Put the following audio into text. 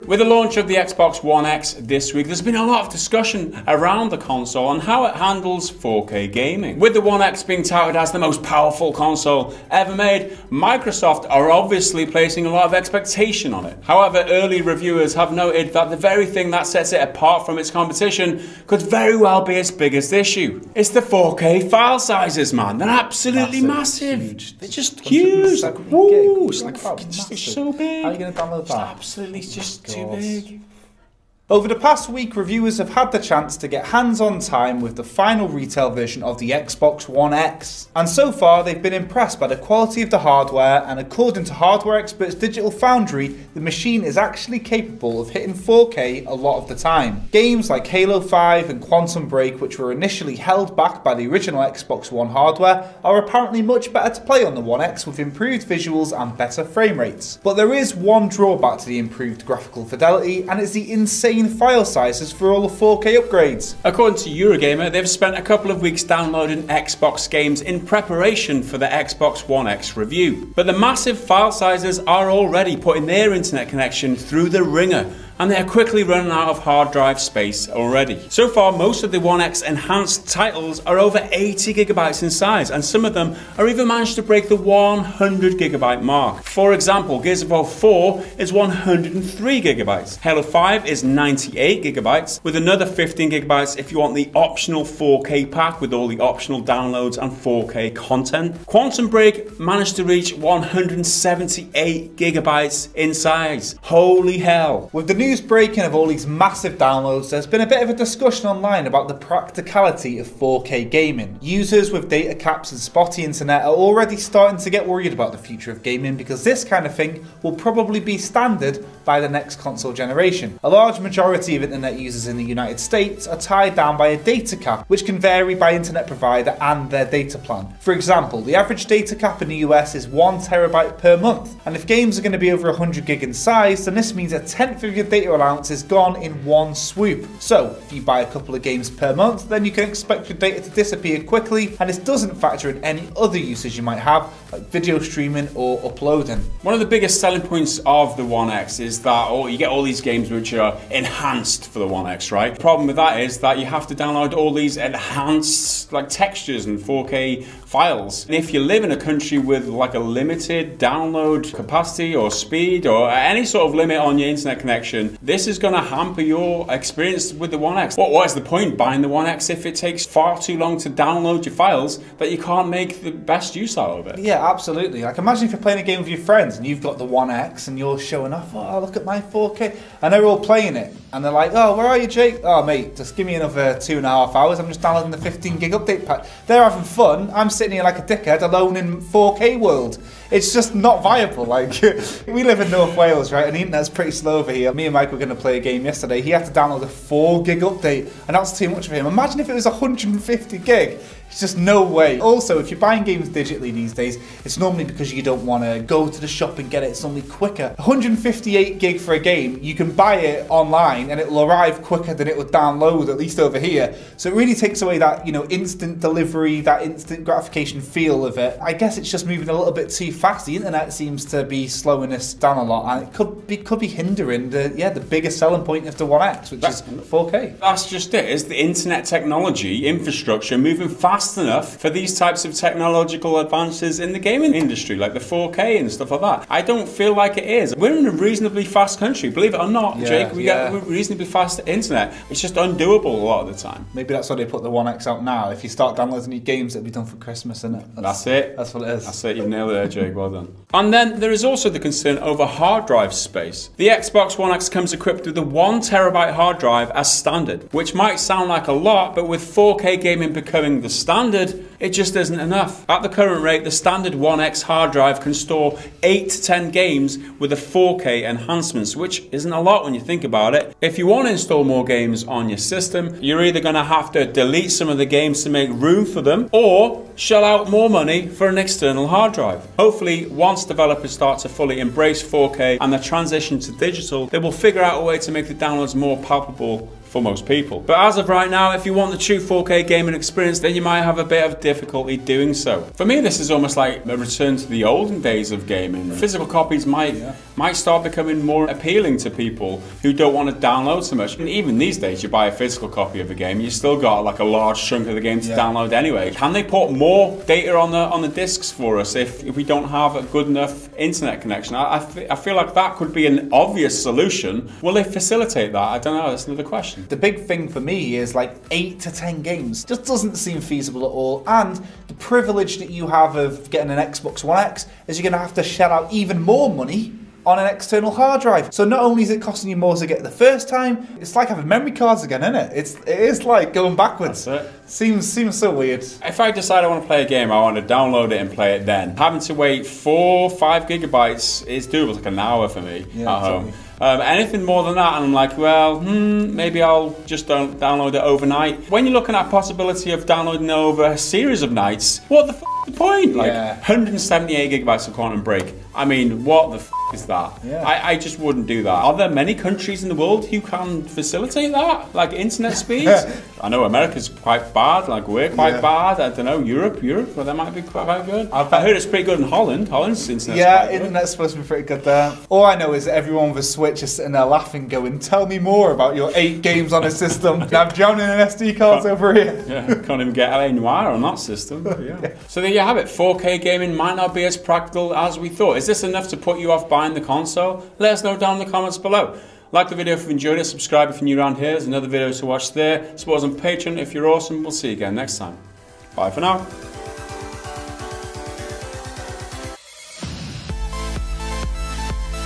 With the launch of the Xbox One X this week, there's been a lot of discussion around the console and how it handles 4K gaming. With the One X being touted as the most powerful console ever made, Microsoft are obviously placing a lot of expectation on it. However, early reviewers have noted that the very thing that sets it apart from its competition could very well be its biggest issue. It's the 4K file sizes, man. They're absolutely massive. Huge. They're just huge. Like, woo, it's like it's so big. How are you going to download that? Absolutely, it's just too big. Over the past week, reviewers have had the chance to get hands-on time with the final retail version of the Xbox One X. And so far, they've been impressed by the quality of the hardware, and according to hardware experts Digital Foundry, the machine is actually capable of hitting 4K a lot of the time. Games like Halo 5 and Quantum Break, which were initially held back by the original Xbox One hardware, are apparently much better to play on the One X with improved visuals and better frame rates. But there is one drawback to the improved graphical fidelity, and it's the insane file sizes for all the 4K upgrades. According to Eurogamer, they've spent a couple of weeks downloading Xbox games in preparation for the Xbox One X review. But the massive file sizes are already putting their internet connection through the ringer, and they are quickly running out of hard drive space already. So far, most of the One X enhanced titles are over 80 gigabytes in size, and some of them are even managed to break the 100 gigabyte mark. For example, Gears of War 4 is 103 gigabytes. Halo 5 is 98 gigabytes, with another 15 gigabytes if you want the optional 4K pack with all the optional downloads and 4K content. Quantum Break managed to reach 178 gigabytes in size. Holy hell. With the news breaking of all these massive downloads, there's been a bit of a discussion online about the practicality of 4K gaming. Users with data caps and spotty internet are already starting to get worried about the future of gaming, because this kind of thing will probably be standard by the next console generation. A large majority of internet users in the United States are tied down by a data cap, which can vary by internet provider and their data plan. For example, the average data cap in the US is 1 terabyte per month, and if games are going to be over 100 gig in size, then this means a tenth of your data allowance is gone in one swoop. So if you buy a couple of games per month, then you can expect your data to disappear quickly, and this doesn't factor in any other usage you might have, like video streaming or uploading. One of the biggest selling points of the One X is that you get all these games which are enhanced for the One X, right? The problem with that is that you have to download all these enhanced textures and 4K files. And if you live in a country with like a limited download capacity or speed or any sort of limit on your internet connection, this is going to hamper your experience with the One X. What is the point buying the One X if it takes far too long to download your files that you can't make the best use out of it? Yeah, absolutely. Like, imagine if you're playing a game with your friends and you've got the One X and you're showing off, oh, look at my 4K, and they're all playing it, and they're like, oh, where are you, Jake? Oh, mate, just give me another 2.5 hours. I'm just downloading the 15 gig update pack. They're having fun. I'm sitting here like a dickhead alone in 4K world. It's just not viable. Like, we live in North Wales, right, and the internet's pretty slow over here. Me and Mike were going to play a game yesterday. He had to download a 4 gig update, and that's too much for him. Imagine if it was 150 gig. It's just no way. Also, if you're buying games digitally these days, it's normally because you don't want to go to the shop and get it. It's normally quicker. 158 gig for a game, you can buy it online and it'll arrive quicker than it will download, at least over here. So it really takes away that, instant delivery, that instant gratification feel of it. I guess it's just moving a little bit too fast. The internet seems to be slowing us down a lot, and it could be hindering the biggest selling point of the One X, which is 4K. That's just it. Is the internet technology infrastructure moving fast enough for these types of technological advances in the gaming industry, like the 4K and stuff like that? I don't feel like it is. We're in a reasonably fast country, believe it or not, Jake. We get reasonably fast internet. It's just undoable a lot of the time. Maybe that's why they put the One X out now. If you start downloading new games, it'll be done for Christmas, isn't it? That's it. That's what it is. That's it. You've nailed it there, Jake. Well done. And then there is also the concern over hard drive space. The Xbox One X comes equipped with a 1 terabyte hard drive as standard, which might sound like a lot, but with 4K gaming becoming the standard, it just isn't enough. At the current rate, the standard One X hard drive can store 8 to 10 games with a 4K enhancements, which isn't a lot when you think about it. If you want to install more games on your system, you're either going to have to delete some of the games to make room for them, or shell out more money for an external hard drive. Hopefully, once developers start to fully embrace 4K and the transition to digital, they will figure out a way to make the downloads more palpable for most people. But as of right now, if you want the true 4K gaming experience, then you might have a bit of difficulty doing so. For me, this is almost like a return to the olden days of gaming. Physical copies might start becoming more appealing to people who don't want to download so much. And even these days, you buy a physical copy of a game, you still got like a large chunk of the game to download anyway. Can they put more data on the discs for us if we don't have a good enough internet connection? I feel like that could be an obvious solution. Will they facilitate that? I don't know, that's another question. The big thing for me is like 8 to 10 games. Just doesn't seem feasible at all. And the privilege that you have of getting an Xbox One X is you're going to have to shell out even more money on an external hard drive. So not only is it costing you more to get it the first time, it's like having memory cards again, isn't it? It is like going backwards. That's it. Seems so weird. If I decide I want to play a game, I want to download it and play it then. Having to wait 4 or 5 gigabytes is doable. It's like an hour for me at home. Anything more than that, and I'm like, well, maybe I'll just don't download it overnight. When you're looking at a possibility of downloading it over a series of nights, what the f is the point? Like 178 gigabytes of Quantum Break. I mean, what the f is that? I just wouldn't do that. Are there many countries in the world who can facilitate that? Like internet speeds? I know America's quite bad, like we're quite bad. I don't know, Europe, well, that might be quite good. I heard it's pretty good in Holland. Holland's internet's internet's supposed to be pretty good there. All I know is that everyone with a Switch is sitting there laughing, going, tell me more about your 8 games on a system. I'm drowning in SD cards over here. Can't even get LA Noire on that system. So there you have it. 4K gaming might not be as practical as we thought. Is this enough to put you off buying the console? Let us know down in the comments below. Like the video if you enjoyed it, subscribe if you're new around here. There's another video to watch there. Support us on Patreon if you're awesome. We'll see you again next time. Bye for now.